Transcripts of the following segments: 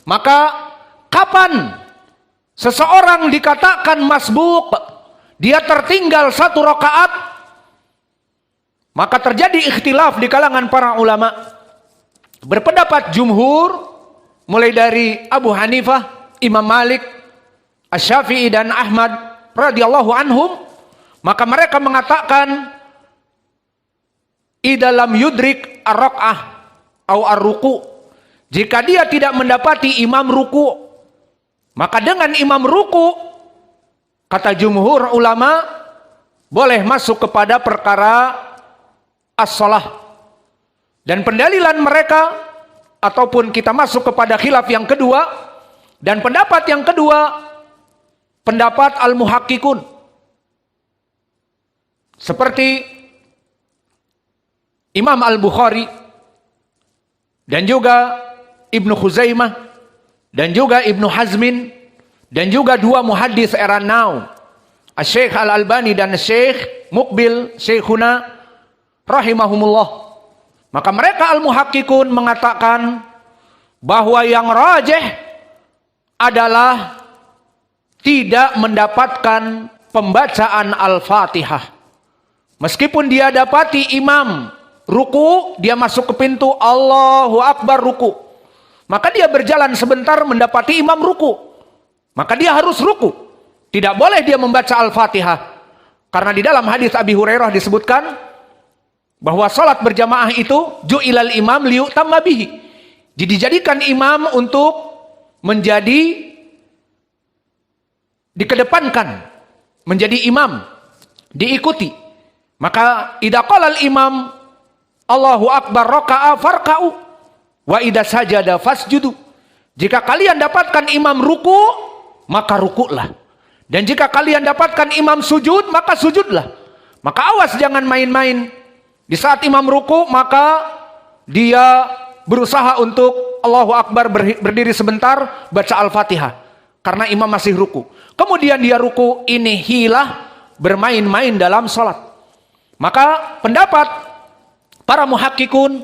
Maka kapan seseorang dikatakan masbuk, dia tertinggal 1 rakaat, maka terjadi ikhtilaf di kalangan para ulama. Berpendapat jumhur, mulai dari Abu Hanifah, Imam Malik, Asy-Syafi'i dan Ahmad radhiyallahu anhum, maka mereka mengatakan idza lam yudrik ar-raq'ah atau ar-ruku', jika dia tidak mendapati imam ruku', maka dengan imam ruku', kata jumhur ulama, boleh masuk kepada perkara as-shalah. Dan pendalilan mereka, ataupun kita masuk kepada khilaf yang kedua, dan pendapat yang kedua, pendapat al-muhakkikun, seperti Imam Al-Bukhari dan juga Ibnu Khuzaimah dan juga Ibnu Hazmin dan juga 2 muhaddis era now, Syekh Al-Albani dan Syekh Muqbil Syekhuna rahimahumullah. Maka mereka al-muhakkikun mengatakan bahwa yang rajih adalah tidak mendapatkan pembacaan Al-Fatihah. Meskipun dia dapati imam ruku, dia masuk ke pintu Allahu Akbar ruku, maka dia berjalan sebentar mendapati imam ruku, maka dia harus ruku. Tidak boleh dia membaca Al-Fatihah. Karena di dalam hadis Abi Hurairah disebutkan bahwa salat berjamaah itu ju'ilal imam liyutamma bihi, dijadikan imam untuk menjadi dikedepankan, menjadi imam, diikuti. Maka idza qala al-imam Allahu Akbar raka'a farka'u wa idza sajada fasjudu. Jika kalian dapatkan imam ruku, maka rukuklah. Dan jika kalian dapatkan imam sujud, maka sujudlah. Maka awas jangan main-main. Di saat imam ruku, maka dia berusaha untuk Allahu Akbar, berdiri sebentar, baca Al-Fatihah. Karena imam masih ruku. Kemudian dia ruku, ini hilah, bermain-main dalam sholat. Maka pendapat para muhakkikun,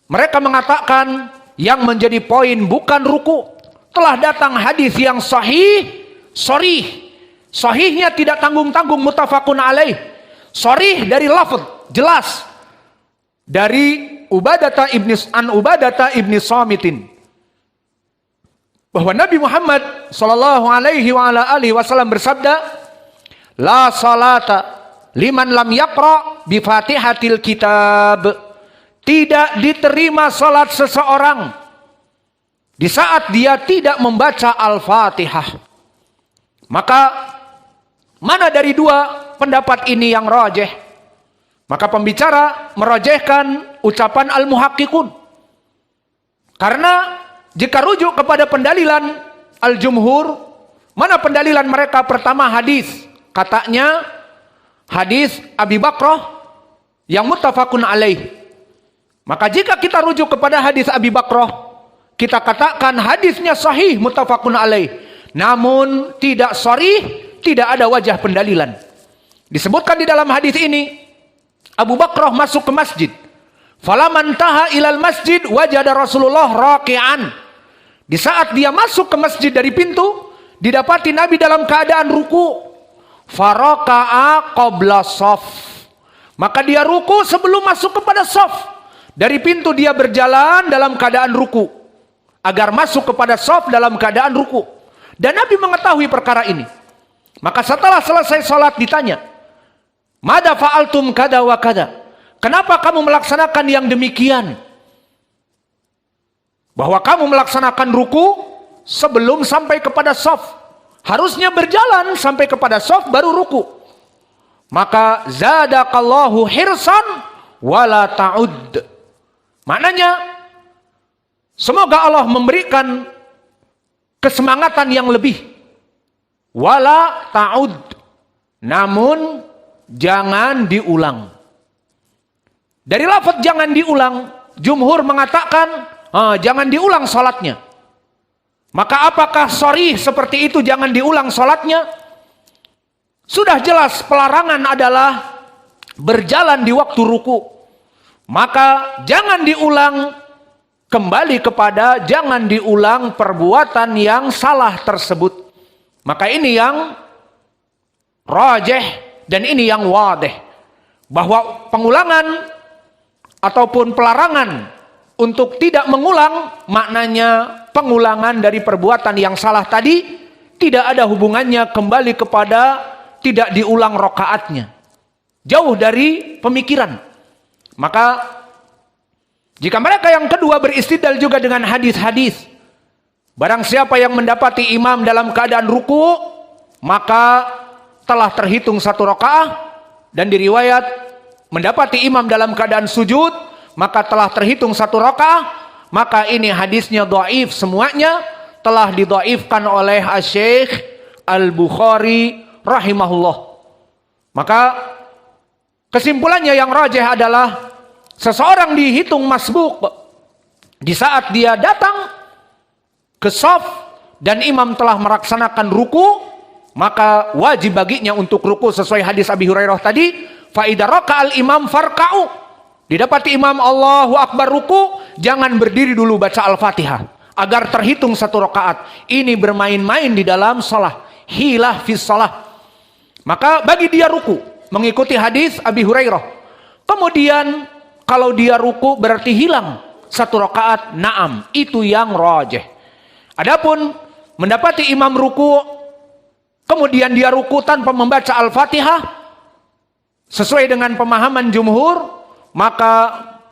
mereka mengatakan yang menjadi poin bukan ruku. Telah datang hadis yang sahih, sharih. Sahihnya tidak tanggung-tanggung, muttafaqun alaih. Sharih dari lafaz, jelas, dari Ubadata ibni Samitin, bahwa Nabi Muhammad sallallahu alaihi wa ala alihi wasallam bersabda, la salata liman lam yaqra bi Fatihatil kitab. Tidak diterima salat seseorang di saat dia tidak membaca Al-Fatihah. Maka mana dari 2 pendapat ini yang rajih? Maka pembicara merajihkan ucapan al-muhakkikun. Karena jika rujuk kepada pendalilan al-jumhur, mana pendalilan mereka? Pertama hadis, katanya hadis Abi Bakrah yang muttafaqun alaih. Maka jika kita rujuk kepada hadis Abi Bakrah, kita katakan hadisnya sahih, muttafaqun alaih. Namun tidak sharih, tidak ada wajah pendalilan. Disebutkan di dalam hadis ini, Abu Bakrah masuk ke masjid. Falaman taha ilal masjid wajada Rasulullah raki'an. Di saat dia masuk ke masjid dari pintu, didapati Nabi dalam keadaan ruku. Faraka'a qabla shaf. Maka dia ruku sebelum masuk kepada shaf. Dari pintu dia berjalan dalam keadaan ruku, agar masuk kepada shaf dalam keadaan ruku. Dan Nabi mengetahui perkara ini. Maka setelah selesai sholat ditanya, mada fa'altum kada wa kada? Kenapa kamu melaksanakan yang demikian? Bahwa kamu melaksanakan ruku sebelum sampai kepada shaf. Harusnya berjalan sampai kepada shaf baru ruku. Maka zadakallahu hirsan wala ta'ud. Maknanya, semoga Allah memberikan kesemangatan yang lebih. Wala ta'ud. Namun jangan diulang. Dari lafaz jangan diulang, jumhur mengatakan jangan diulang salatnya. Maka apakah sharih seperti itu jangan diulang salatnya? Sudah jelas pelarangan adalah berjalan di waktu ruku. Maka jangan diulang kembali kepada jangan diulang perbuatan yang salah tersebut. Maka ini yang rajih dan ini yang wadih, bahwa pengulangan ataupun pelarangan untuk tidak mengulang, maknanya pengulangan dari perbuatan yang salah tadi tidak ada hubungannya kembali kepada tidak diulang rakaatnya. Jauh dari pemikiran. Maka jika mereka yang kedua beristidlal juga dengan hadis-hadis, barang siapa yang mendapati imam dalam keadaan ruku, maka telah terhitung 1 rakaat, dan diriwayat mendapati imam dalam keadaan sujud, maka telah terhitung 1 rakaat, maka ini hadisnya dhaif semuanya, telah didhaifkan oleh Asy-Syaikh Al-Bukhari rahimahullah. Maka kesimpulannya yang rajih adalah seseorang dihitung masbuk di saat dia datang ke shaf dan imam telah melaksanakan ruku, maka wajib baginya untuk ruku sesuai hadis Abi Hurairah tadi, fa idza raka'al imam farka'u. Didapati imam Allahu Akbar ruku, jangan berdiri dulu baca Al-Fatihah agar terhitung 1 rakaat. Ini bermain-main di dalam salat, hilah fi shalah. Maka bagi dia ruku mengikuti hadis Abi Hurairah. Kemudian kalau dia ruku berarti hilang 1 rakaat, na'am, itu yang rajih. Adapun mendapati imam ruku kemudian dia ruku tanpa membaca Al-Fatihah sesuai dengan pemahaman jumhur, maka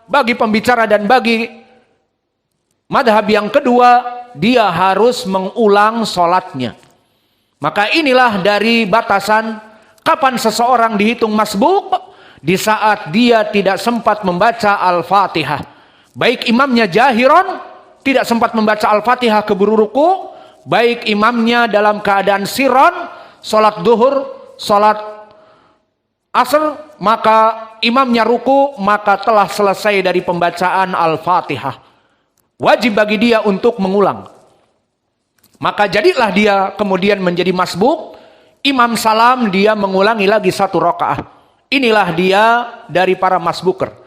bagi pembicara dan bagi madhab yang kedua, dia harus mengulang sholatnya. Maka inilah dari batasan kapan seseorang dihitung masbuk, di saat dia tidak sempat membaca Al-Fatihah. Baik imamnya jahiron, tidak sempat membaca Al-Fatihah keburu ruku, baik imamnya dalam keadaan siron, sholat duhur, sholat asr, maka imamnya ruku, maka telah selesai dari pembacaan Al-Fatihah. Wajib bagi dia untuk mengulang. Maka jadilah dia kemudian menjadi masbuk, imam salam dia mengulangi lagi 1 rakaat. Inilah dia dari para masbuker.